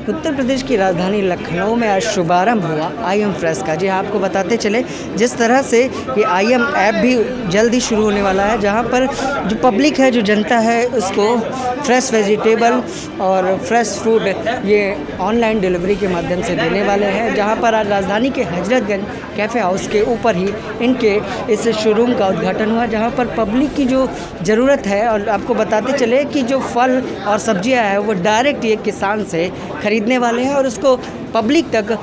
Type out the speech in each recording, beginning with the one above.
उत्तर प्रदेश की राजधानी लखनऊ में आज शुभारंभ हुआ आईएम फ्रेश का। जी हाँ, आपको बताते चले जिस तरह से ये आईएम ऐप भी जल्द ही शुरू होने वाला है, जहाँ पर जो पब्लिक है, जो जनता है, उसको फ्रेश वेजिटेबल और फ्रेश फूड ये ऑनलाइन डिलीवरी के माध्यम से देने वाले हैं। जहाँ पर आज राजधानी के हजरतगंज कैफ़े हाउस के ऊपर ही इनके इस शोरूम का उद्घाटन हुआ, जहाँ पर पब्लिक की जो ज़रूरत है, और आपको बताते चले कि जो फल और सब्जियां हैं वो डायरेक्ट ये किसान से ख़रीदने वाले हैं और उसको पब्लिक तक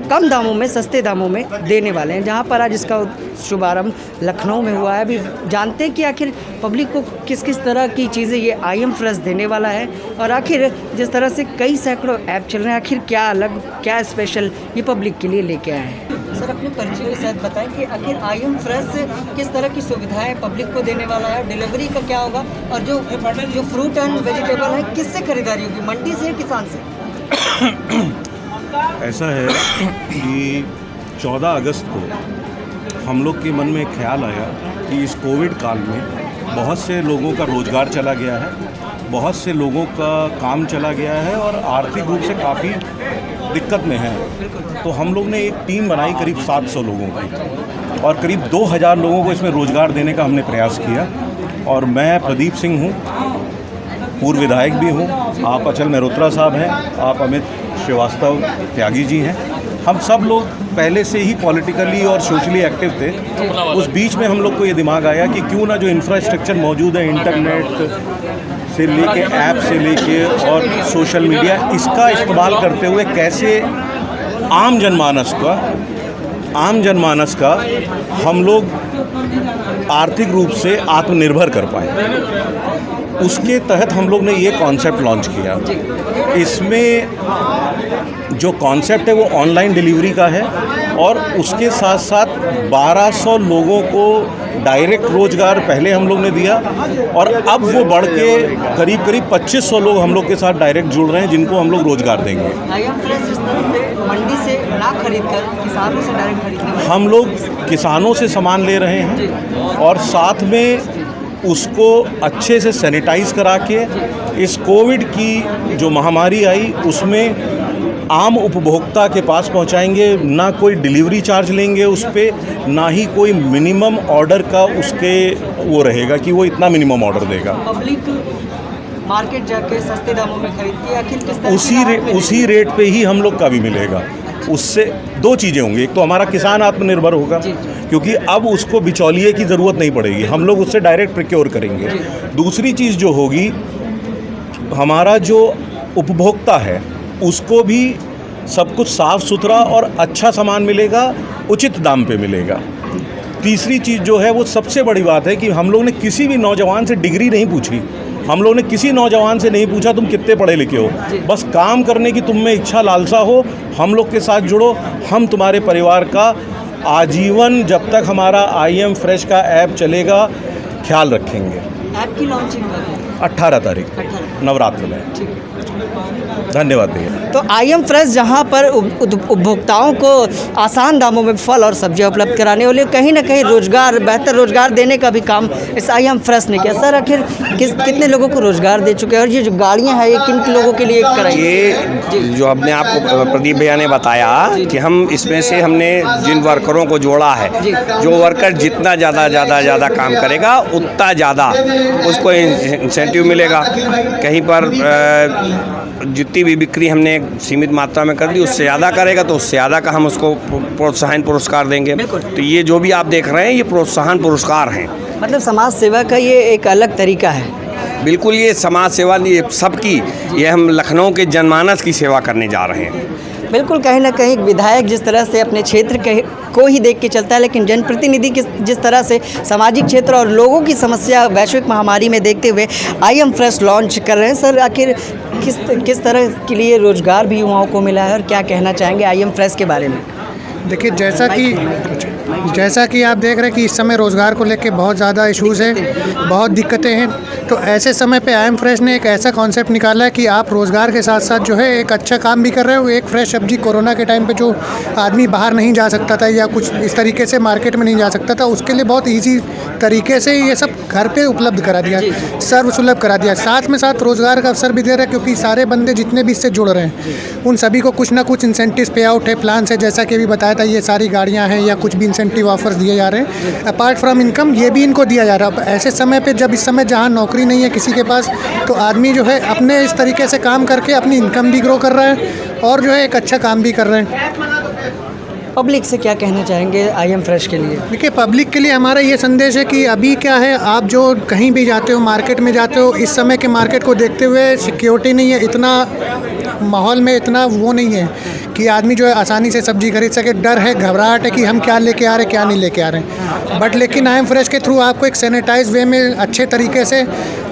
कम दामों में, सस्ते दामों में देने वाले हैं। जहाँ पर आज इसका शुभारंभ लखनऊ में हुआ है। अभी जानते हैं कि आखिर पब्लिक को किस किस तरह की चीज़ें ये आईएम फ्रेश देने वाला है, और आखिर जिस तरह से कई सैकड़ों ऐप चल रहे हैं, आखिर क्या अलग, क्या स्पेशल ये पब्लिक के लिए लेके आए हैं। सर, अपने परिचय के साथ बताएं कि आखिर आईएम फ्रेश किस तरह की सुविधाएं पब्लिक को देने वाला है, डिलीवरी का क्या होगा, और जो फ्रूट एंड वेजिटेबल है किससे खरीदारी होगी, मंडी से, किसान से? ऐसा है कि 14 अगस्त को हम लोग के मन में ख्याल आया कि इस कोविड काल में बहुत से लोगों का रोज़गार चला गया है, बहुत से लोगों का काम चला गया है और आर्थिक रूप से काफ़ी दिक्कत में है। तो हम लोग ने एक टीम बनाई करीब 700 लोगों की, और करीब 2000 लोगों को इसमें रोज़गार देने का हमने प्रयास किया। और मैं प्रदीप सिंह हूँ, पूर्व विधायक भी हूँ, आप अचल मेहरोत्रा साहब हैं, आप अमित श्रीवास्तव त्यागी जी हैं। हम सब लोग पहले से ही पॉलिटिकली और सोशली एक्टिव थे। उस बीच में हम लोग को ये दिमाग आया कि क्यों ना जो इंफ्रास्ट्रक्चर मौजूद है, इंटरनेट से लेके, ऐप से लेके और सोशल मीडिया, इसका इस्तेमाल करते हुए कैसे आम जनमानस का हम लोग आर्थिक रूप से आत्मनिर्भर कर पाएँ। उसके तहत हम लोग ने ये कॉन्सेप्ट लॉन्च किया। इसमें जो कॉन्सेप्ट है वो ऑनलाइन डिलीवरी का है, और उसके साथ साथ 1200 लोगों को डायरेक्ट रोज़गार पहले हम लोग ने दिया, और अब वो बढ़ के करीब 2500 लोग हम लोग के साथ डायरेक्ट जुड़ रहे हैं, जिनको हम लोग रोज़गार देंगे। मंडी से ना खरीदकर किसानों से डायरेक्ट खरीदने, हम लोग किसानों से सामान ले रहे हैं, और साथ में उसको अच्छे से सैनिटाइज़ करा के, इस कोविड की जो महामारी आई उसमें आम उपभोक्ता के पास पहुंचाएंगे। ना कोई डिलीवरी चार्ज लेंगे उस पर, ना ही कोई मिनिमम ऑर्डर का उसके वो रहेगा कि वो इतना मिनिमम ऑर्डर देगा। पब्लिक मार्केट जाके सस्ते दामों में खरीद के आखिर किस तरह उसी रेट पे ही हम लोग का भी मिलेगा। उससे दो चीज़ें होंगी, एक तो हमारा किसान आत्मनिर्भर होगा, क्योंकि अब उसको बिचौलिए की ज़रूरत नहीं पड़ेगी, हम लोग उससे डायरेक्ट प्रोक्योर करेंगे। दूसरी चीज़ जो होगी, हमारा जो उपभोक्ता है उसको भी सब कुछ साफ़ सुथरा और अच्छा सामान मिलेगा, उचित दाम पे मिलेगा। तीसरी चीज़ जो है वो सबसे बड़ी बात है कि हम लोग ने किसी भी नौजवान से डिग्री नहीं पूछी। हम लोग ने किसी नौजवान से नहीं पूछा तुम कितने पढ़े लिखे हो, बस काम करने की तुम में इच्छा लालसा हो, हम लोग के साथ जुड़ो, हम तुम्हारे परिवार का आजीवन, जब तक हमारा आईएम फ्रेश का ऐप चलेगा, ख्याल रखेंगे। ऐप की लॉन्चिंग 18 तारीख नवरात्र में। धन्यवाद भैया। तो आईएम फ्रेश जहां पर उपभोक्ताओं को आसान दामों में फल और सब्जियां उपलब्ध कराने वाले, कहीं ना कहीं रोजगार, बेहतर रोजगार देने का भी काम इस आईएम फ्रेश ने किया। सर, आखिर कितने लोगों को रोजगार दे चुके हैं, और ये जो गाड़ियां हैं ये किन लोगों के लिए कराई? ये जो अपने आपको प्रदीप भैया ने बताया कि हम इसमें से हमने जिन वर्करों को जोड़ा है, जो वर्कर जितना ज़्यादा काम करेगा उतना ज़्यादा उसको इंसेंटिव मिलेगा। कहीं पर जितनी भी बिक्री हमने सीमित मात्रा में कर दी, उससे ज़्यादा करेगा तो उससे ज़्यादा का हम उसको प्रोत्साहन पुरस्कार देंगे। तो ये जो भी आप देख रहे हैं ये प्रोत्साहन पुरस्कार हैं। मतलब समाज सेवा का ये एक अलग तरीका है। बिल्कुल, ये समाज सेवा ये सबकी, ये हम लखनऊ के जनमानस की सेवा करने जा रहे हैं। बिल्कुल, कहीं ना कहीं विधायक जिस तरह से अपने क्षेत्र को ही देख के चलता है, लेकिन जनप्रतिनिधि जिस तरह से सामाजिक क्षेत्र और लोगों की समस्या वैश्विक महामारी में देखते हुए आईएम फ्रेश लॉन्च कर रहे हैं। सर, आखिर किस तरह के लिए रोजगार भी युवाओं को मिला है, और क्या कहना चाहेंगे आईएम फ्रेश के बारे में? देखिए, जैसा कि आप देख रहे हैं कि इस समय रोज़गार को लेकर बहुत ज़्यादा इश्यूज़ हैं, बहुत दिक्कतें हैं। तो ऐसे समय पे आई एम फ्रेश ने एक ऐसा कॉन्सेप्ट निकाला है कि आप रोज़गार के साथ साथ जो है एक अच्छा काम भी कर रहे हो। एक फ्रेश सब्जी कोरोना के टाइम पे जो आदमी बाहर नहीं जा सकता था या कुछ इस तरीके से मार्केट में नहीं जा सकता था, उसके लिए बहुत ईजी तरीके से ये सब घर पे उपलब्ध करा दिया, सर्व सुलभ करा दिया। साथ में साथ रोज़गार का अवसर भी दे रहा है, क्योंकि सारे बंदे जितने भी इससे जुड़ रहे हैं उन सभी को कुछ ना कुछ इंसेंटिव पे आउट है, प्लान है, जैसा कि अभी बताया था ये सारी गाड़ियाँ हैं या कुछ भी इंसेंटिव ऑफर्स दिए जा रहे हैं। अपार्ट फ्रॉम इनकम ये भी इनको दिया जा रहा है। ऐसे समय पे जब इस समय जहाँ नौकरी नहीं है किसी के पास, तो आदमी जो है अपने इस तरीके से काम करके अपनी इनकम भी ग्रो कर रहा है और जो है एक अच्छा काम भी कर रहे हैं। पब्लिक से क्या कहना चाहेंगे आई एम फ्रेश के लिए? देखिए, पब्लिक के लिए हमारा ये संदेश है कि अभी क्या है, आप जो कहीं भी जाते हो, मार्केट में जाते हो, इस समय के मार्केट को देखते हुए सिक्योरिटी नहीं है, इतना माहौल में इतना वो नहीं है कि आदमी जो है आसानी से सब्जी खरीद सके। डर है, घबराहट है कि हम क्या लेके आ रहे हैं, क्या नहीं लेके आ रहे हैं। बट लेकिन आई एम फ्रेश के थ्रू आपको एक सैनिटाइज वे में अच्छे तरीके से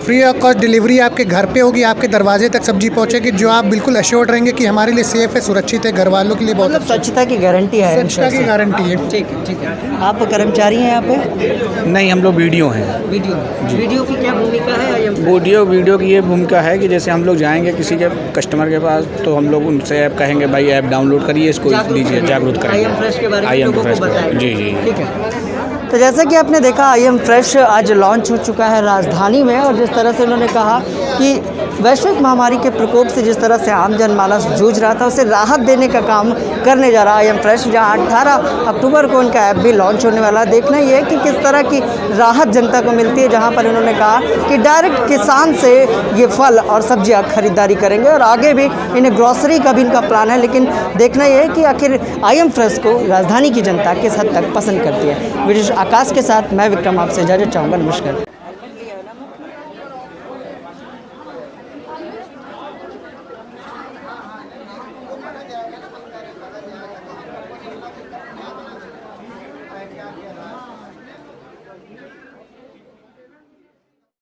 फ्री ऑफ कॉस्ट डिलीवरी आपके घर पे होगी, आपके दरवाजे तक सब्जी पहुंचेगी, जो आप बिल्कुल अश्योर्ड रहेंगे कि हमारे लिए सेफ़ है, सुरक्षित है, घर वालों के लिए बहुत मतलब स्वच्छता की गारंटी है, स्वच्छता की गारंटी है। ठीक है, ठीक है। आप कर्मचारी हैं यहाँ पे? नहीं, हम लोग वीडियो हैं। वीडियो की क्या भूमिका है आई एम फ्रेश? वीडियो की ये भूमिका है कि जैसे हम लोग जाएंगे किसी के कस्टमर के पास, तो हम लोग उनसे ऐप कहेंगे भाई ऐप डाउनलोड करिए, इसको दीजिए, जागरूक करिए। आई एम फ्रेश के बारे में लोगों को बताएं। जी जी, ठीक है। तो जैसा कि आपने देखा आई एम फ्रेश आज लॉन्च हो चुका है राजधानी में, और जिस तरह से उन्होंने कहा कि वैश्विक महामारी के प्रकोप से जिस तरह से आम जनमानस जूझ रहा था, उसे राहत देने का काम करने जा रहा है आई एम फ्रेश, जहाँ 18 अक्टूबर को उनका ऐप भी लॉन्च होने वाला है। देखना ये है कि किस तरह की राहत जनता को मिलती है, जहाँ पर उन्होंने कहा कि डायरेक्ट किसान से ये फल और सब्जियाँ खरीदारी करेंगे, और आगे भी इन्हें ग्रॉसरी का भी इनका प्लान है। लेकिन देखना ये है कि आखिर आई एम फ्रेश को राजधानी की जनता किस हद तक पसंद करती है। वीडियो आकाश के साथ मैं विक्रम आपसे इजाज़त चाहूँगा। नमस्कार।